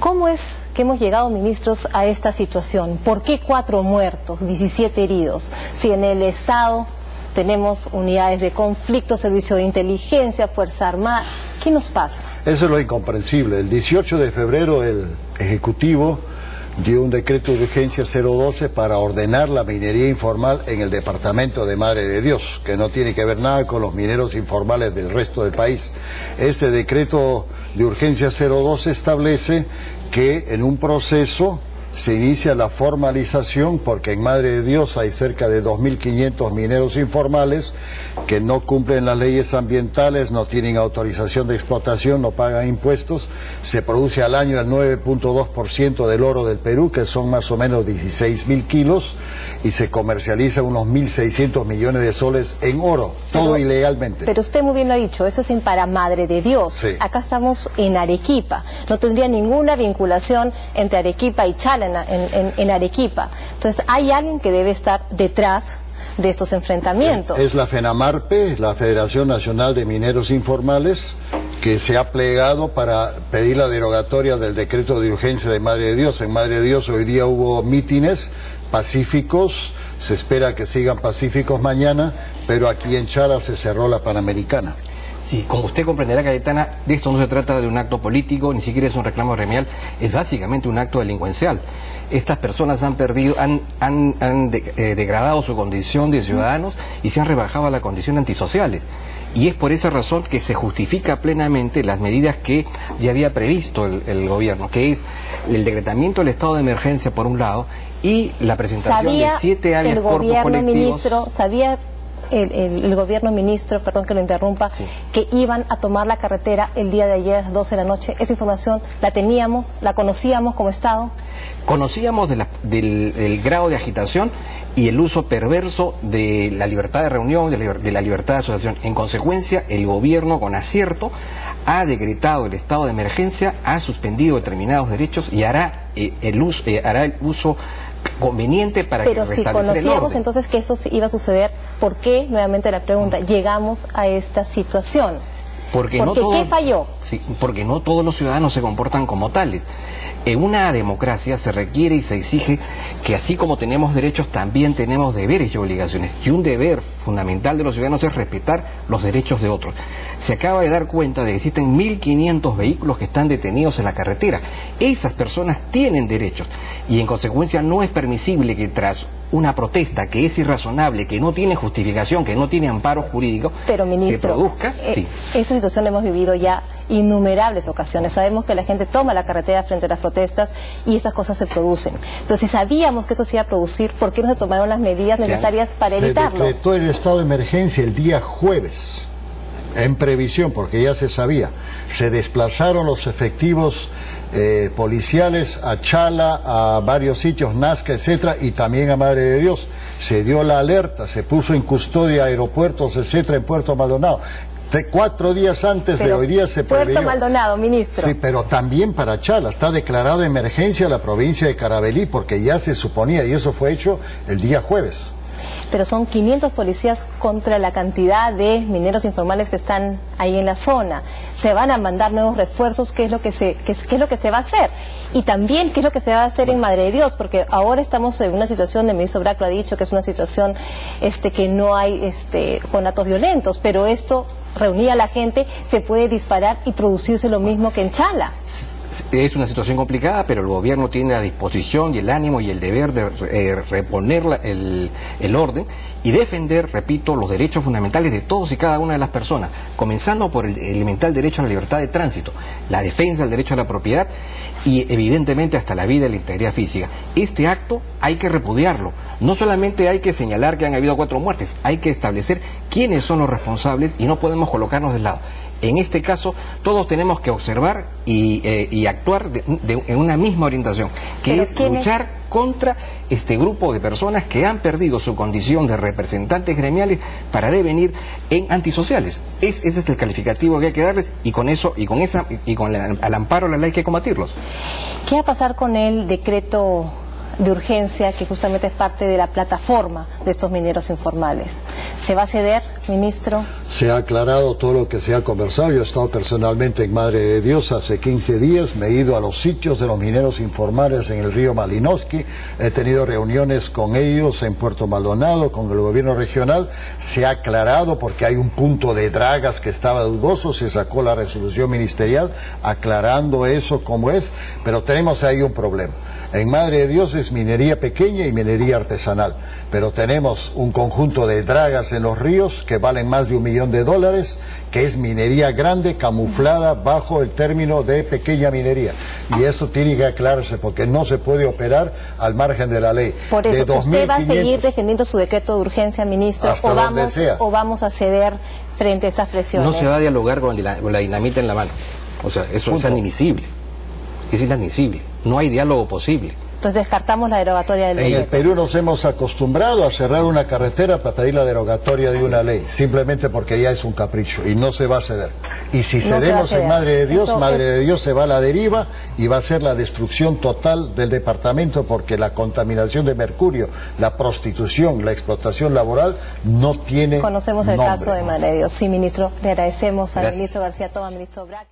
¿Cómo es que hemos llegado, ministros, a esta situación? ¿Por qué 4 muertos, 17 heridos? Si en el Estado tenemos unidades de conflicto, servicio de inteligencia, Fuerza Armada, ¿qué nos pasa? Eso es lo incomprensible. El 18 de febrero el Ejecutivo dio un decreto de urgencia 012 para ordenar la minería informal en el departamento de Madre de Dios, que no tiene que ver nada con los mineros informales del resto del país. Este decreto de urgencia 012 establece que en un proceso se inicia la formalización, porque en Madre de Dios hay cerca de 2.500 mineros informales que no cumplen las leyes ambientales, no tienen autorización de explotación, no pagan impuestos. Se produce al año el 9.2% del oro del Perú, que son más o menos 16.000 kilos, y se comercializa unos 1.600 millones de soles en oro, todo ilegalmente. Pero usted muy bien lo ha dicho, eso es para Madre de Dios. Sí. Acá estamos en Arequipa, no tendría ninguna vinculación entre Arequipa y Chala en Arequipa. Entonces hay alguien que debe estar detrás de estos enfrentamientos. Es la FENAMARPE, la Federación Nacional de Mineros Informales, que se ha plegado para pedir la derogatoria del decreto de urgencia de Madre de Dios. En Madre de Dios hoy día hubo mítines pacíficos, se espera que sigan pacíficos mañana, pero aquí en Chala se cerró la Panamericana. Sí, como usted comprenderá, Cayetana, de esto no se trata de un acto político, ni siquiera es un reclamo gremial, es básicamente un acto delincuencial. Estas personas han perdido, han degradado su condición de ciudadanos y se han rebajado a la condición de antisociales. Y es por esa razón que se justifica plenamente las medidas que ya había previsto el gobierno, que es el decretamiento del estado de emergencia por un lado y la presentación de 7 habeas corpus colectivos. ¿Sabía el gobierno, ministro, perdón que lo interrumpa, sí, que iban a tomar la carretera el día de ayer a las 12 de la noche? ¿Esa información la teníamos, la conocíamos como Estado? Conocíamos del grado de agitación y el uso perverso de la libertad de reunión, de la libertad de asociación. En consecuencia, el gobierno, con acierto, ha decretado el estado de emergencia, ha suspendido determinados derechos y hará el uso conveniente para que restablecer el orden. Pero si conocíamos entonces que eso iba a suceder, ¿por qué, nuevamente la pregunta, llegamos a esta situación? Porque ¿qué falló? Sí, porque no todos los ciudadanos se comportan como tales. En una democracia se requiere y se exige que así como tenemos derechos, también tenemos deberes y obligaciones. Y un deber fundamental de los ciudadanos es respetar los derechos de otros. Se acaba de dar cuenta de que existen 1.500 vehículos que están detenidos en la carretera. Esas personas tienen derechos y en consecuencia no es permisible que tras una protesta que es irrazonable, que no tiene justificación, que no tiene amparo jurídico, pero, ministro, se produzca. Sí. Esa situación la hemos vivido ya innumerables ocasiones. Sabemos que la gente toma la carretera frente a las protestas y esas cosas se producen. Pero si sabíamos que esto se iba a producir, ¿por qué no se tomaron las medidas necesarias para evitarlo? Se decretó el estado de emergencia el día jueves, en previsión, porque ya se sabía. Se desplazaron los efectivos policiales a Chala, a varios sitios, Nazca, etcétera, y también a Madre de Dios. Se dio la alerta, se puso en custodia aeropuertos, etcétera, en Puerto Maldonado. 4 días antes de hoy día se preveyó. Puerto Maldonado, ministro. Sí, pero también para Chala. Está declarada emergencia la provincia de Carabalí, porque ya se suponía, y eso fue hecho el día jueves. Pero son 500 policías contra la cantidad de mineros informales que están ahí en la zona. Se van a mandar nuevos refuerzos, ¿qué es lo que se va a hacer? Y también, ¿qué es lo que se va a hacer en Madre de Dios? Porque ahora estamos en una situación, el ministro Brac lo ha dicho, que es una situación que no hay con actos violentos, pero esto reunía a la gente, se puede disparar y producirse lo mismo que en Chala. Es una situación complicada, pero el gobierno tiene la disposición y el ánimo y el deber de reponer el orden y defender, repito, los derechos fundamentales de todos y cada una de las personas, comenzando por el elemental derecho a la libertad de tránsito, la defensa del derecho a la propiedad y evidentemente hasta la vida y la integridad física. Este acto hay que repudiarlo. No solamente hay que señalar que han habido 4 muertes, hay que establecer quiénes son los responsables y no podemos colocarnos del lado. En este caso, todos tenemos que observar y actuar en una misma orientación, que es luchar contra este grupo de personas que han perdido su condición de representantes gremiales para devenir en antisociales. Ese es el calificativo que hay que darles y con eso y con al amparo de la ley hay que combatirlos. ¿Qué va a pasar con el decreto de urgencia que justamente es parte de la plataforma de estos mineros informales? ¿Se va a ceder ministro? Se ha aclarado todo lo que se ha conversado. Yo he estado personalmente en Madre de Dios hace 15 días, me he ido a los sitios de los mineros informales en el río Malinowski, he tenido reuniones con ellos en Puerto Maldonado, con el gobierno regional. Se ha aclarado porque hay un punto de dragas que estaba dudoso, se sacó la resolución ministerial aclarando eso como es, pero tenemos ahí un problema. En Madre de Dios es minería pequeña y minería artesanal, pero tenemos un conjunto de dragas en los ríos que valen más de $1 millón, que es minería grande camuflada bajo el término de pequeña minería. Y eso tiene que aclararse porque no se puede operar al margen de la ley. Por eso, ¿usted va a seguir defendiendo su decreto de urgencia, ministro, o vamos a ceder frente a estas presiones? No se va a dialogar con la dinamita en la mano. O sea, eso es inadmisible. Es inadmisible. No hay diálogo posible. Entonces descartamos la derogatoria del decreto. En el Perú nos hemos acostumbrado a cerrar una carretera para pedir la derogatoria de una ley, simplemente porque ya es un capricho y no se va a ceder. Y si cedemos en Madre de Dios, Madre de Dios se va a la deriva y va a ser la destrucción total del departamento, porque la contaminación de mercurio, la prostitución, la explotación laboral no tiene Conocemos el nombre. caso de Madre de Dios. Sí, ministro, le agradecemos al ministro García Toma, ministro Braque.